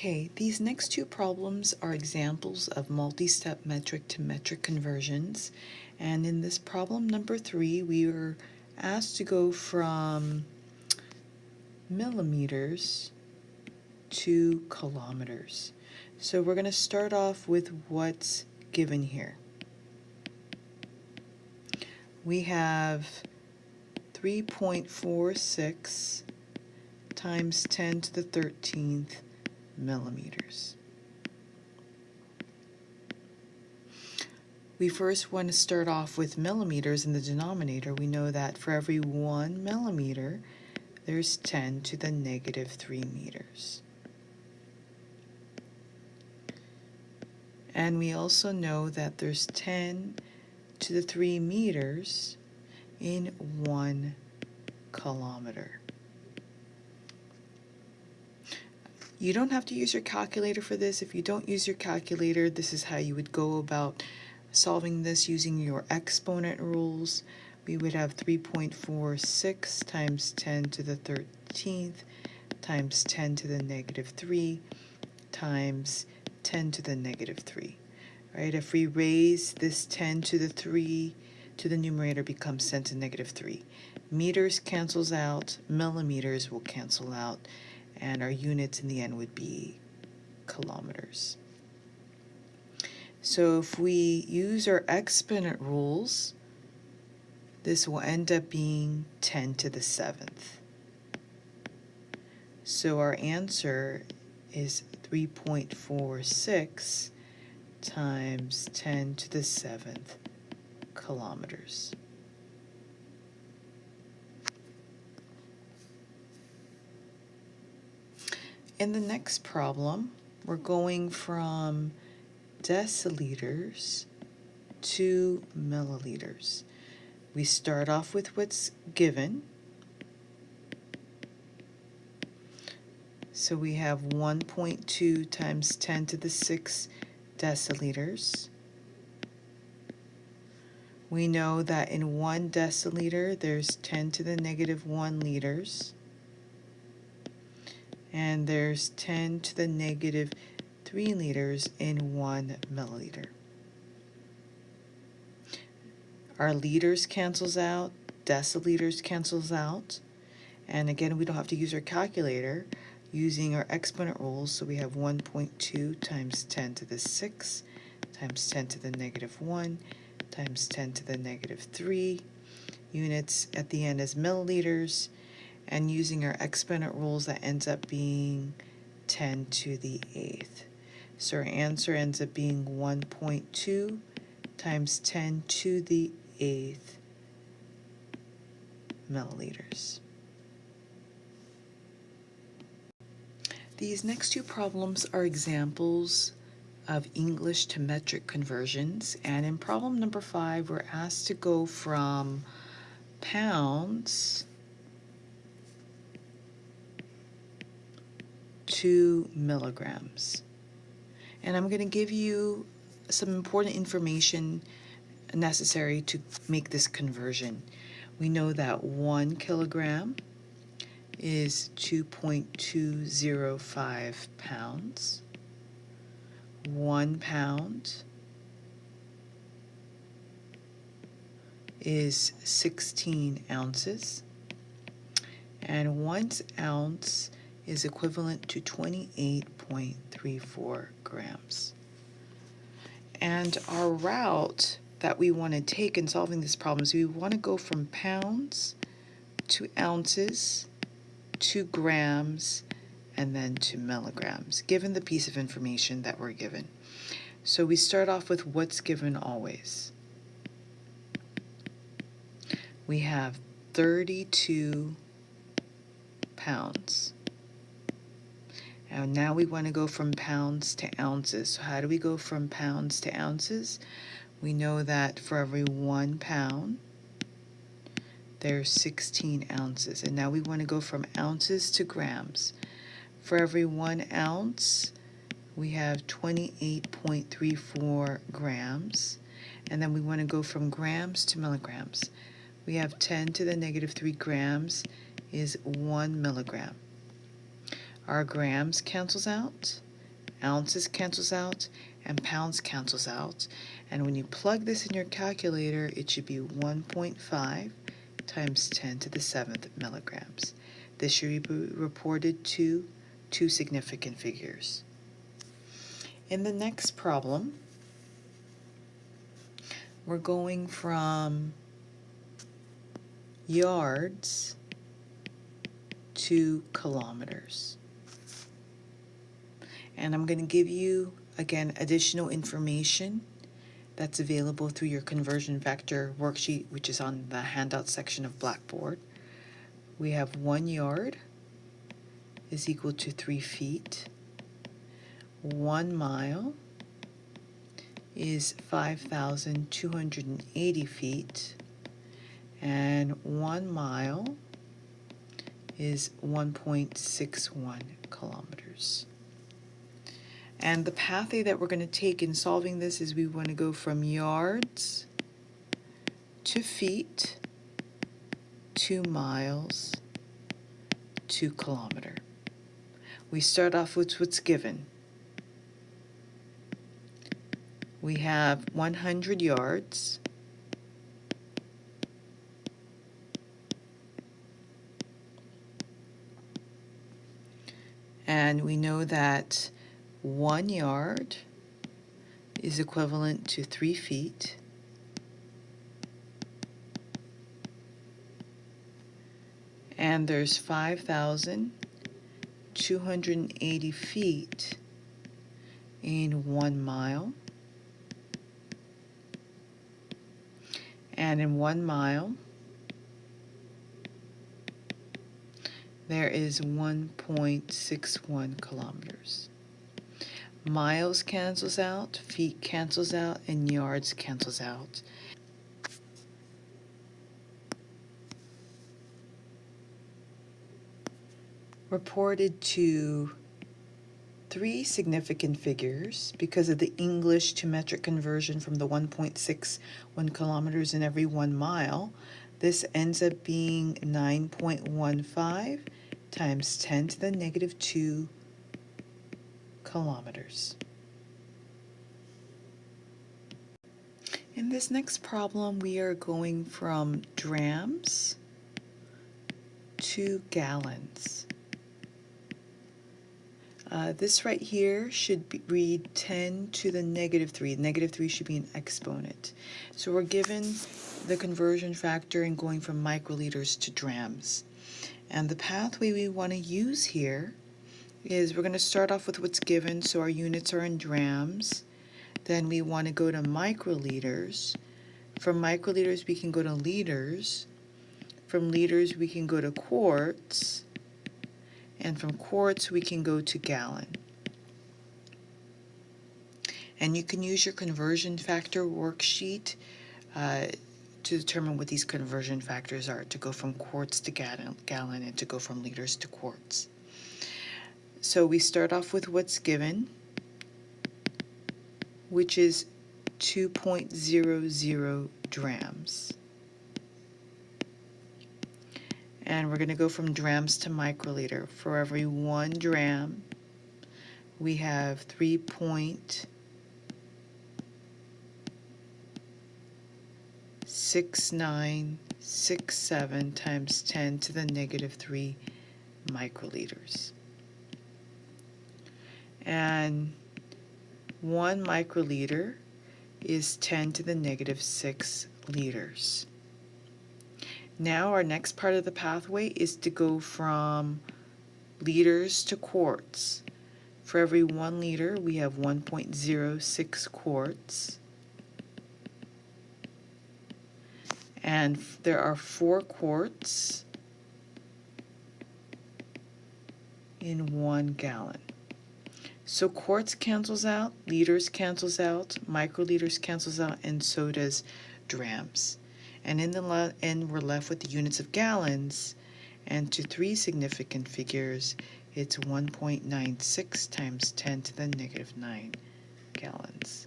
Okay, these next two problems are examples of multi-step metric to metric conversions. And in this problem number 3, we were asked to go from millimeters to kilometers. So we're going to start off with what's given here. We have 3.46 times 10 to the 13th millimeters. We first want to start off with millimeters in the denominator. We know that for every 1 millimeter, there's 10 to the negative 3 meters. And we also know that there's 10 to the 3 meters in 1 kilometer. You don't have to use your calculator for this. If you don't use your calculator, this is how you would go about solving this using your exponent rules. We would have 3.46 times 10 to the 13th times 10 to the negative 3 times 10 to the negative 3. Right? If we raise this 10 to the 3 to the numerator, becomes 10 to the negative 3. Meters cancels out, millimeters will cancel out, and our units in the end would be kilometers. So if we use our exponent rules, this will end up being 10 to the 7th. So our answer is 3.46 times 10 to the 7th kilometers. In the next problem, we're going from deciliters to milliliters. We start off with what's given. So we have 1.2 times 10 to the 6 deciliters. We know that in 1 deciliter, there's 10 to the negative 1 liters. And there's 10 to the negative 3 liters in 1 milliliter. Our liters cancels out, deciliters cancels out, and again, we don't have to use our calculator, using our exponent rules. So we have 1.2 times 10 to the 6 times 10 to the negative 1 times 10 to the negative 3. Units at the end as milliliters, and using our exponent rules, that ends up being 10 to the 8th. So our answer ends up being 1.2 times 10 to the 8th milliliters. These next two problems are examples of English to metric conversions, and in problem number 5, we're asked to go from pounds to milligrams. And I'm going to give you some important information necessary to make this conversion. We know that 1 kilogram is 2.205 pounds. 1 pound is 16 ounces. And 1 ounce is equivalent to 28.34 grams. And our route that we want to take in solving this problem is we want to go from pounds to ounces to grams and then to milligrams, given the piece of information that we're given. So we start off with what's given always. We have 32 pounds. And now we want to go from pounds to ounces. So how do we go from pounds to ounces? We know that for every 1 pound, there's 16 ounces. And now we want to go from ounces to grams. For every 1 ounce, we have 28.34 grams. And then we want to go from grams to milligrams. We have 10 to the negative 3 grams is 1 milligram. Our grams cancels out, ounces cancels out, and pounds cancels out. And when you plug this in your calculator, it should be 1.5 times 10 to the 7th milligrams. This should be reported to two significant figures. In the next problem, we're going from yards to kilometers. And I'm going to give you, again, additional information that's available through your conversion factor worksheet, which is on the handout section of Blackboard. We have 1 yard is equal to 3 feet. 1 mile is 5,280 feet. And 1 mile is 1.61 kilometers. And the pathway that we're going to take in solving this is we want to go from yards to feet to miles to kilometer. We start off with what's given. We have 100 yards. And we know that 1 yard is equivalent to 3 feet. And there's 5,280 feet in 1 mile. And in 1 mile, there is 1.61 kilometers. Miles cancels out, feet cancels out, and yards cancels out. Reported to 3 significant figures because of the English to metric conversion from the 1.61 kilometers in every 1 mile. This ends up being 9.15 times 10 to the negative 2 kilometers. In this next problem, we are going from drams to gallons. This right here should read 10 to the negative 3. Negative 3 should be an exponent. So we're given the conversion factor and going from microliters to drams. And the pathway we want to use here is we're going to start off with what's given, so our units are in drams. Then we want to go to microliters. From microliters we can go to liters. From liters we can go to quarts. And from quarts we can go to gallon. And you can use your conversion factor worksheet to determine what these conversion factors are, to go from quarts to gallon and to go from liters to quarts. So we start off with what's given, which is 2.00 drams. And we're going to go from drams to microliter. For every 1 dram, we have 3.6967 times 10 to the negative 3 microliters. And 1 microliter is 10 to the negative 6 liters. Now our next part of the pathway is to go from liters to quarts. For every 1 liter, we have 1.06 quarts. And there are 4 quarts in 1 gallon. So quarts cancels out, liters cancels out, microliters cancels out, and so does drams. And in the end, we're left with the units of gallons, and to 3 significant figures, it's 1.96 times 10 to the negative 9 gallons.